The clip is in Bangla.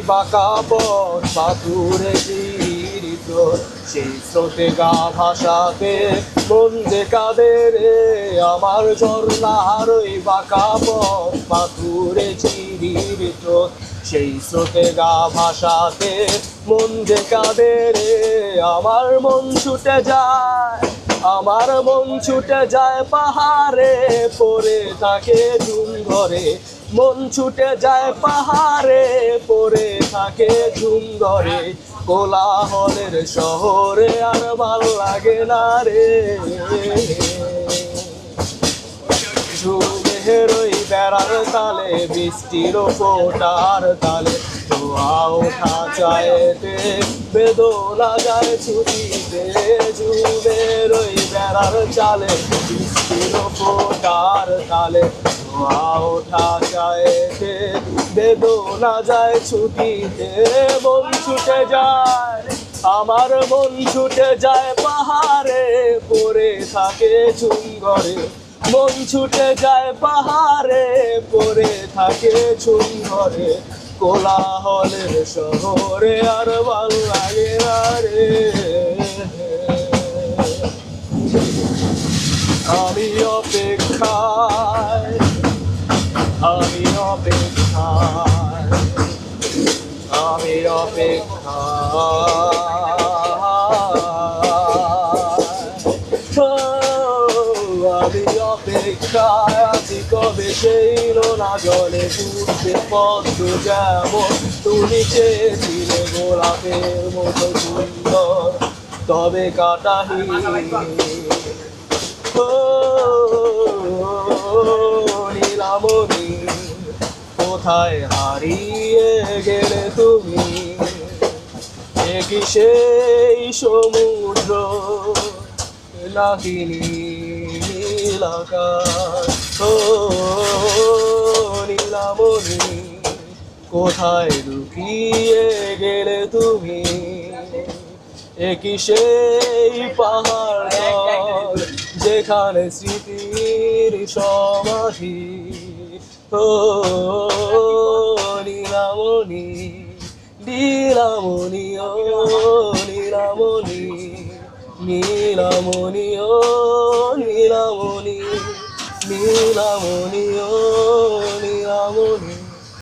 বাঁকা পথ পাথুরে চিরিত, সেই স্রোতে গা ভাসাতে মন যে কাঁদে রে আমার ঝর্ণার ওই বাঁকা পথ পাথুরে চিরিত, সেই স্রোতে গা ভাসাতে মন যে কাঁদে রে আমার মন ছুটে যায়, আমার মন ছুটে যায় পাহাড়ে পড়ে থাকে ঝুম ঘরে, মন ছুটে যায় পাহাড়ে পড়ে থাকে ঝুম ঘরে, কোলাহলের শহরে আর ভাল লাগে না রে। ঝুমের ওই বেড়ার তালে বৃষ্টির ফোটার তালে ধোয়া ওঠা চায়েতে বেদনা যায় ছুটিতে, ঝুমের ওই বেড়ার চালে বৃষ্টির ফোটার তালে ধোয়া ওঠা চায়েতে বেদনা যায় ছুটিতে, মন ছুটে যায়, আমার মন ছুটে যায় পাহাড়ে পড়ে থাকে ঝুম ঘরে, মন ছুটে যায় পাহাড়ে পড়ে থাকে ঝুম ঘরে, কোলাহলের শহরে আর ভাল লাগে না রে। আমি অপেক্ষায়, আমি অপেক্ষায়, আমি অপেক্ষায়, আমি অপেক্ষায় আছি কবে সেই নোনা জলে ঘুরতে পদ্ম যেমন তুমি চেয়েছিলে গোলাপের মতো সুন্দর তবে কাটাহীন, নীলামণি কোথায় হারিয়ে গেলে তুমি, কি সেই সমুদ্র নাকি নীল আকাশ, নীলামণি কোথায় লুকিয়ে গেলে তুমি, কি সেই পাহাড় যেখানে স্মৃতির সমাধি, নীলামণি নীলামণি ও নীলামণি, নীলামণি ও নীলামণি, নীলামণি ও নীলামণি।